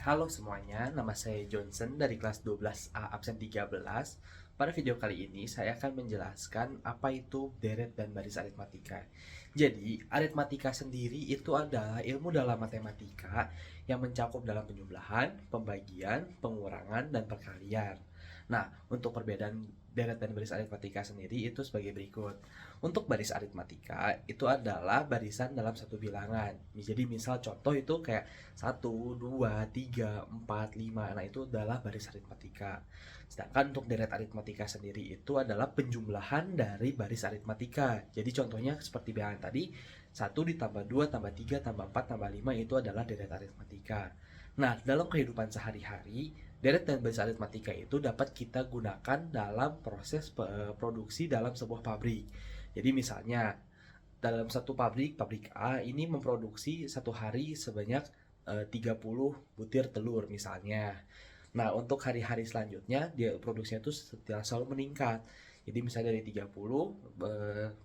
Halo semuanya, nama saya Johnson dari kelas 12A absen 13. Pada video kali ini saya akan menjelaskan apa itu deret dan baris aritmatika. Jadi, aritmatika sendiri itu adalah ilmu dalam matematika yang mencakup dalam penjumlahan, pembagian, pengurangan, dan perkalian. Nah, untuk perbedaan deret dan baris aritmatika sendiri itu sebagai berikut. Untuk baris aritmatika itu adalah barisan dalam satu bilangan. Jadi misal contoh itu kayak 1, 2, 3, 4, 5. Nah, itu adalah baris aritmatika. Sedangkan untuk deret aritmatika sendiri itu adalah penjumlahan dari baris aritmatika. Jadi contohnya seperti bilangan tadi, 1 ditambah 2 tambah 3 tambah 4 tambah 5 itu adalah deret aritmatika. Nah, dalam kehidupan sehari-hari, deret dan baris aritmatika itu dapat kita gunakan dalam proses produksi dalam sebuah pabrik. Jadi misalnya dalam satu pabrik, pabrik A ini memproduksi satu hari sebanyak 30 butir telur misalnya. Nah, untuk hari-hari selanjutnya dia produksinya tuh selalu meningkat. Jadi misalnya dari 30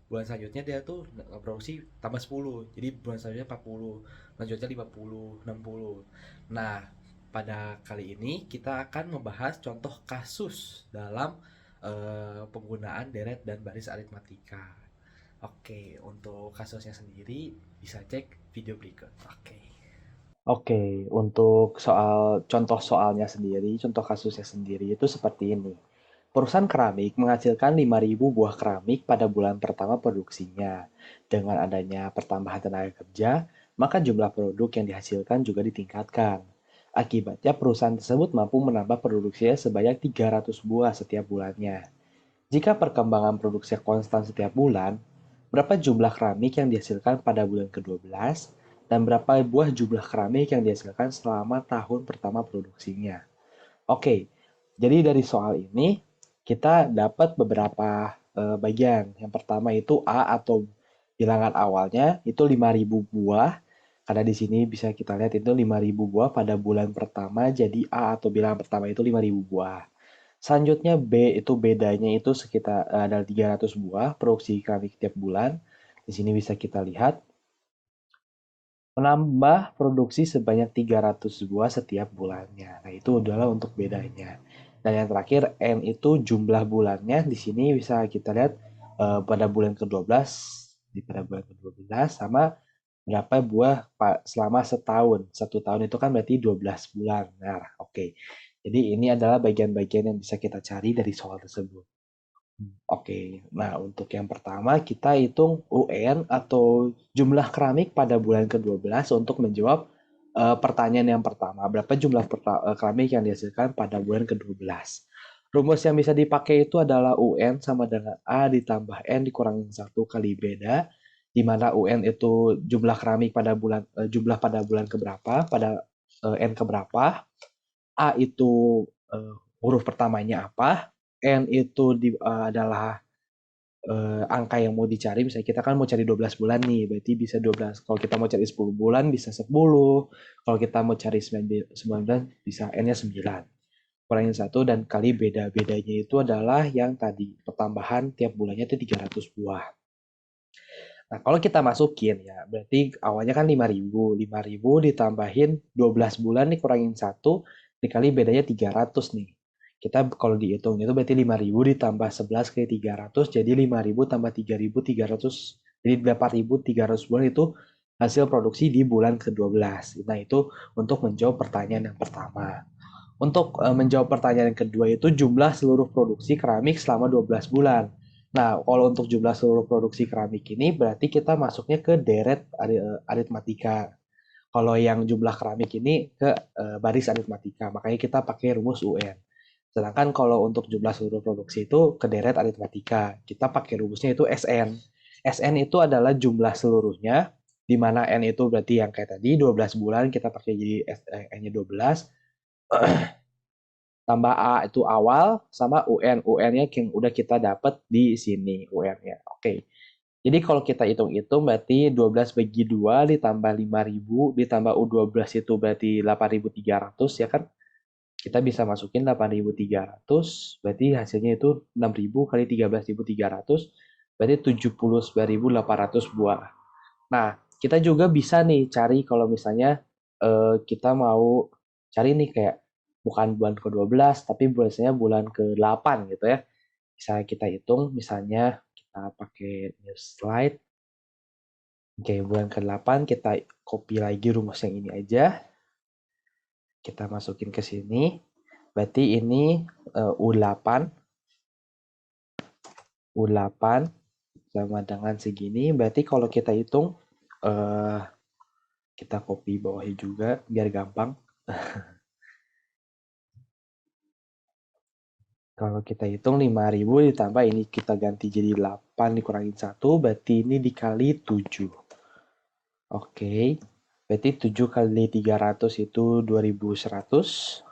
bulan selanjutnya dia tuh produksi tambah 10. Jadi bulan selanjutnya 40, selanjutnya 50, 60. Nah, pada kali ini kita akan membahas contoh kasus dalam penggunaan deret dan baris aritmatika. Oke, untuk kasusnya sendiri bisa cek video berikut. Oke. Oke, untuk contoh soalnya sendiri, contoh kasusnya sendiri itu seperti ini. Perusahaan keramik menghasilkan 5.000 buah keramik pada bulan pertama produksinya. Dengan adanya pertambahan tenaga kerja, maka jumlah produk yang dihasilkan juga ditingkatkan. Akibatnya perusahaan tersebut mampu menambah produksinya sebanyak 300 buah setiap bulannya. Jika perkembangan produksi konstan setiap bulan, berapa jumlah keramik yang dihasilkan pada bulan ke-12 dan berapa buah jumlah keramik yang dihasilkan selama tahun pertama produksinya. Oke, jadi dari soal ini kita dapat beberapa bagian. Yang pertama itu A atau bilangan awalnya itu 5.000 buah. Karena di sini bisa kita lihat itu 5.000 buah pada bulan pertama, jadi A atau bilangan pertama itu 5.000 buah. Selanjutnya B itu bedanya itu sekitar ada 300 buah produksi keramik tiap bulan. Di sini bisa kita lihat menambah produksi sebanyak 300 buah setiap bulannya. Nah, itu adalah untuk bedanya. Dan yang terakhir N itu jumlah bulannya. Di sini bisa kita lihat pada bulan ke-12 pada bulan ke-12 sama berapa buah selama setahun. Satu tahun itu kan berarti 12 bulan. Nah, oke. Jadi ini adalah bagian-bagian yang bisa kita cari dari soal tersebut. Oke, nah untuk yang pertama kita hitung UN atau jumlah keramik pada bulan ke-12 untuk menjawab pertanyaan yang pertama. Berapa jumlah keramik yang dihasilkan pada bulan ke-12? Rumus yang bisa dipakai itu adalah UN sama dengan A ditambah N dikurangin 1 kali beda, di mana UN itu jumlah keramik pada jumlah pada bulan keberapa, pada N keberapa, A itu huruf pertamanya apa, N itu adalah angka yang mau dicari. Misalnya kita kan mau cari 12 bulan nih, berarti bisa 12. Kalau kita mau cari 10 bulan bisa 10. Kalau kita mau cari 9 bulan bisa N-nya 9. Kurangin 1 dan kali beda-bedanya itu adalah yang tadi pertambahan tiap bulannya itu 300 buah. Nah, kalau kita masukin ya, berarti awalnya kan 5.000. 5.000 ditambahin 12 bulan nih kurangin 1, dikali bedanya 300 nih. Kita kalau dihitung itu berarti 5.000 ditambah 11 kali 300, jadi 5.000 tambah 3.300, jadi 8.300 bulan itu hasil produksi di bulan ke-12. Nah, itu untuk menjawab pertanyaan yang pertama. Untuk menjawab pertanyaan yang kedua itu jumlah seluruh produksi keramik selama 12 bulan. Nah, kalau untuk jumlah seluruh produksi keramik ini berarti kita masuknya ke deret aritmatika. Kalau yang jumlah keramik ini ke baris aritmatika, makanya kita pakai rumus UN. Sedangkan kalau untuk jumlah seluruh produksi itu ke deret aritmatika, kita pakai rumusnya itu SN. SN itu adalah jumlah seluruhnya, di mana N itu berarti yang kayak tadi 12 bulan, kita pakai jadi N-nya 12, tambah A itu awal sama UN. UN-nya yang udah kita dapat di sini UN-nya. Oke. Jadi kalau kita hitung-hitung berarti 12 bagi 2 ditambah 5.000 ditambah U12 itu berarti 8.300 ya kan? Kita bisa masukin 8.300 berarti hasilnya itu 6.000 kali 13.300 berarti 79.800 buah. Nah, kita juga bisa nih cari kalau misalnya kita mau cari nih kayak bukan bulan ke-12 tapi biasanya bulan ke-8 gitu ya. Bisa kita hitung, misalnya kita pakai new slide. Oke, bulan ke-8 kita copy lagi rumus yang ini aja. Kita masukin ke sini. Berarti ini U8. U8 sama dengan segini. Berarti kalau kita hitung, kita copy bawahi juga biar gampang. Kalau kita hitung 5.000 ditambah ini kita ganti jadi 8 dikurangin 1, berarti ini dikali 7. Oke, berarti 7 kali 300 itu 2.100.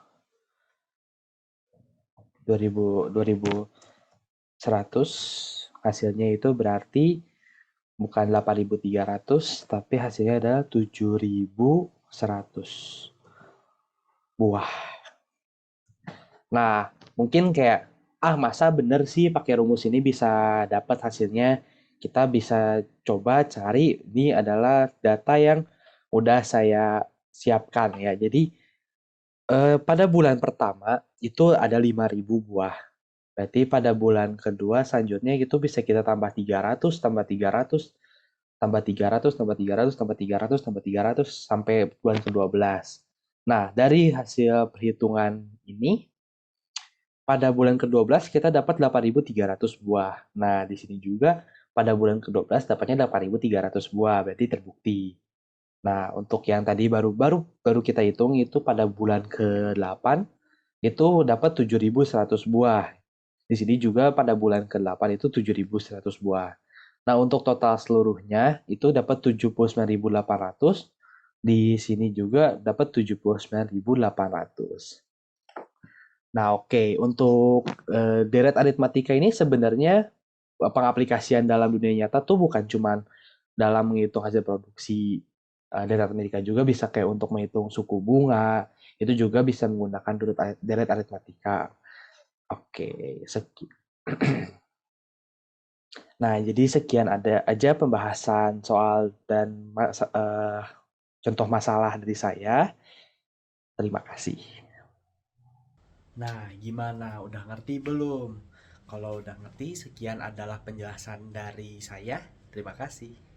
2.100 hasilnya itu berarti bukan 8.300 tapi hasilnya adalah 7.100 buah. Nah, mungkin kayak masa bener sih pakai rumus ini bisa dapat hasilnya. Kita bisa coba cari, ini adalah data yang udah saya siapkan ya. Jadi pada bulan pertama itu ada 5.000 buah. Berarti pada bulan kedua selanjutnya itu bisa kita tambah 300, tambah 300, tambah 300, tambah 300, tambah 300, tambah 300 sampai bulan ke-12. Nah, dari hasil perhitungan ini pada bulan ke-12 kita dapat 8.300 buah. Nah, di sini juga pada bulan ke-12 dapatnya 8.300 buah, berarti terbukti. Nah, untuk yang tadi baru kita hitung itu pada bulan ke-8 itu dapat 7.100 buah. Di sini juga pada bulan ke-8 itu 7.100 buah. Nah, untuk total seluruhnya itu dapat 79.800. Di sini juga dapat 79.800. Nah, oke. Untuk deret aritmatika ini sebenarnya pengaplikasian dalam dunia nyata tuh bukan cuma dalam menghitung hasil produksi deret aritmatika, juga bisa kayak untuk menghitung suku bunga, itu juga bisa menggunakan deret aritmatika. Oke, Nah, jadi sekian ada aja pembahasan soal dan contoh masalah dari saya. Terima kasih. Nah, gimana? Udah ngerti belum? Kalau udah ngerti, sekian adalah penjelasan dari saya. Terima kasih.